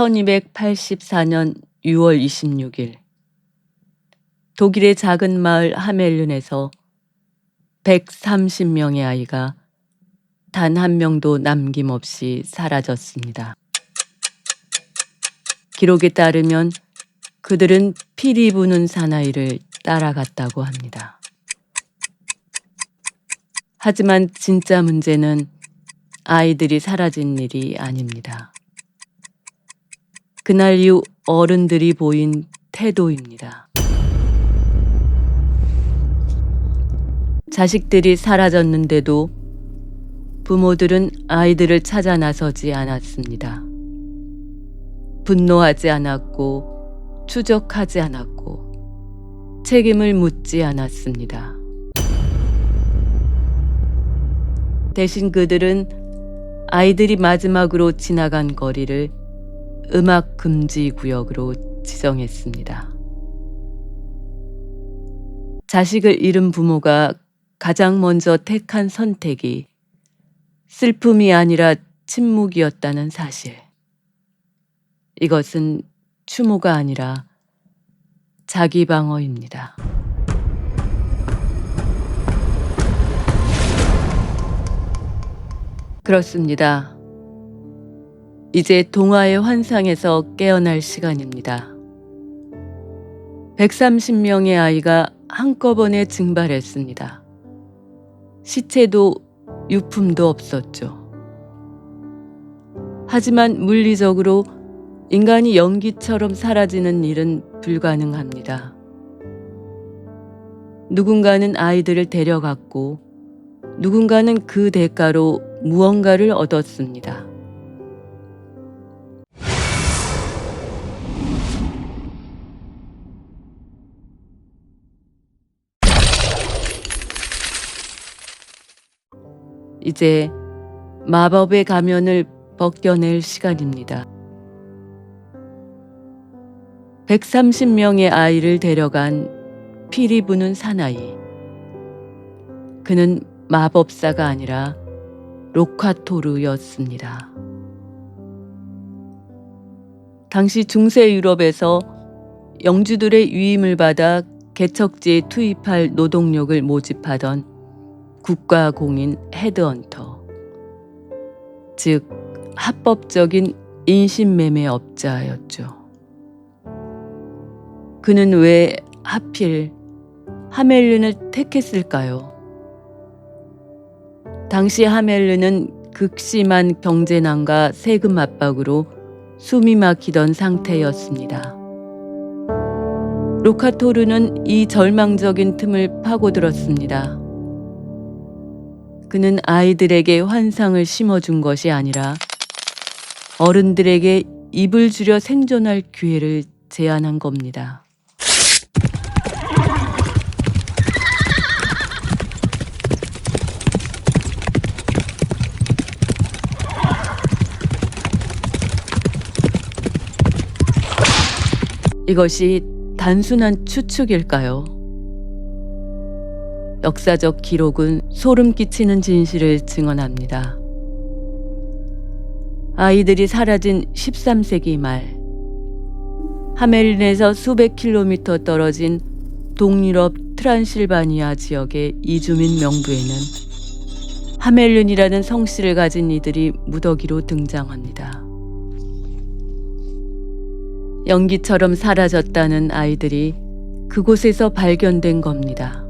1284년 6월 26일 독일의 작은 마을 하멜른에서 130명의 아이가 단 한 명도 남김없이 사라졌습니다. 기록에 따르면 그들은 피리 부는 사나이를 따라갔다고 합니다. 하지만 진짜 문제는 아이들이 사라진 일이 아닙니다. 그날 이후 어른들이 보인 태도입니다. 자식들이 사라졌는데도 부모들은 아이들을 찾아 나서지 않았습니다. 분노하지 않았고 추적하지 않았고 책임을 묻지 않았습니다. 대신 그들은 아이들이 마지막으로 지나간 거리를 음악 금지 구역으로 지정했습니다. 자식을 잃은 부모가 가장 먼저 택한 선택이 슬픔이 아니라 침묵이었다는 사실. 이것은 추모가 아니라 자기 방어입니다. 그렇습니다. 이제 동화의 환상에서 깨어날 시간입니다. 130명의 아이가 한꺼번에 증발했습니다. 시체도 유품도 없었죠. 하지만 물리적으로 인간이 연기처럼 사라지는 일은 불가능합니다. 누군가는 아이들을 데려갔고 누군가는 그 대가로 무언가를 얻었습니다. 이제 마법의 가면을 벗겨낼 시간입니다. 130명의 아이를 데려간 피리 부는 사나이. 그는 마법사가 아니라 로카토르였습니다. 당시 중세 유럽에서 영주들의 위임을 받아 개척지에 투입할 노동력을 모집하던 국가공인 헤드헌터, 즉 합법적인 인신매매업자였죠. 그는 왜 하필 하멜른을 택했을까요? 당시 하멜른은 극심한 경제난과 세금 압박으로 숨이 막히던 상태였습니다. 로카토르는 이 절망적인 틈을 파고들었습니다. 그는 아이들에게 환상을 심어준 것이 아니라 어른들에게 입을 줄여 생존할 기회를 제안한 겁니다. 이것이 단순한 추측일까요? 역사적 기록은 소름 끼치는 진실을 증언합니다. 아이들이 사라진 13세기 말, 하멜른에서 수백 킬로미터 떨어진 동유럽 트란실바니아 지역의 이주민 명부에는 하멜른이라는 성씨를 가진 이들이 무더기로 등장합니다. 연기처럼 사라졌다는 아이들이 그곳에서 발견된 겁니다.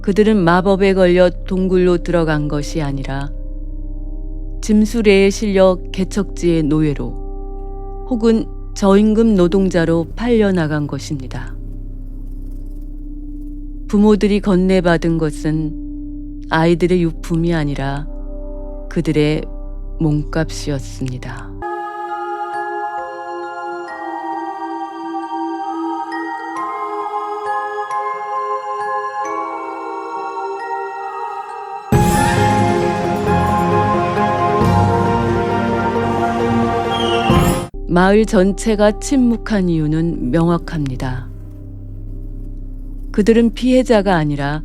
그들은 마법에 걸려 동굴로 들어간 것이 아니라 짐수레에 실려 개척지의 노예로 혹은 저임금 노동자로 팔려나간 것입니다. 부모들이 건네받은 것은 아이들의 유품이 아니라 그들의 몸값이었습니다. 마을 전체가 침묵한 이유는 명확합니다. 그들은 피해자가 아니라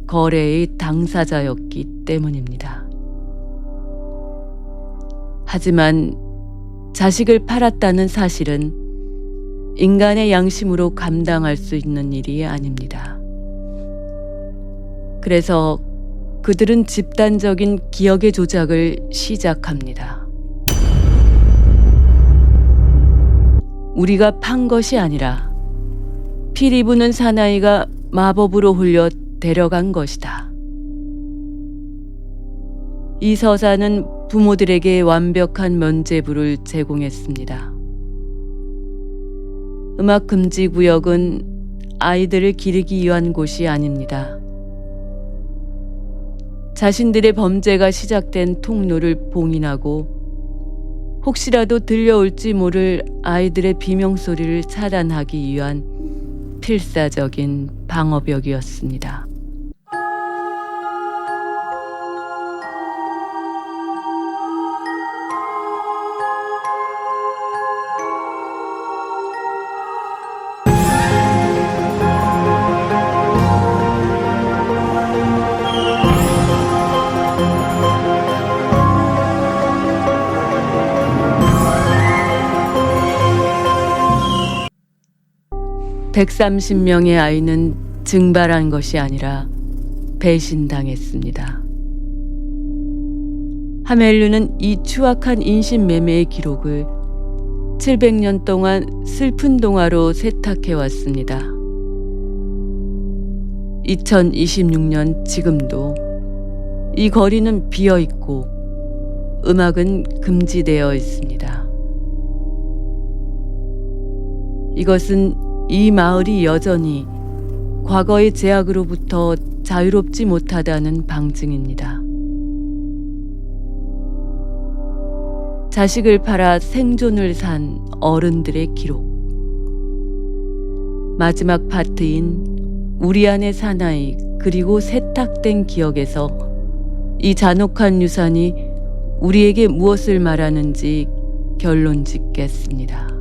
거래의 당사자였기 때문입니다. 하지만 자식을 팔았다는 사실은 인간의 양심으로 감당할 수 있는 일이 아닙니다. 그래서 그들은 집단적인 기억의 조작을 시작합니다. 우리가 판 것이 아니라 피리 부는 사나이가 마법으로 홀려 데려간 것이다. 이 서사는 부모들에게 완벽한 면죄부를 제공했습니다. 음악 금지 구역은 아이들을 기르기 위한 곳이 아닙니다. 자신들의 범죄가 시작된 통로를 봉인하고 혹시라도 들려올지 모를 아이들의 비명소리를 차단하기 위한 필사적인 방어벽이었습니다. (130명의) 아이는 증발한 것이 아니라 배신당했습니다. 하멜류는 이 추악한 인신매매의 기록을 700년 동안 슬픈 동화로 세탁해왔습니다. 2026년 지금도 이 거리는 비어있고 음악은 금지되어 있습니다. 이것은 이 마을이 여전히 과거의 제약으로부터 자유롭지 못하다는 방증입니다. 자식을 팔아 생존을 산 어른들의 기록. 마지막 파트인 우리 안의 사나이 그리고 세탁된 기억에서 이 잔혹한 유산이 우리에게 무엇을 말하는지 결론 짓겠습니다.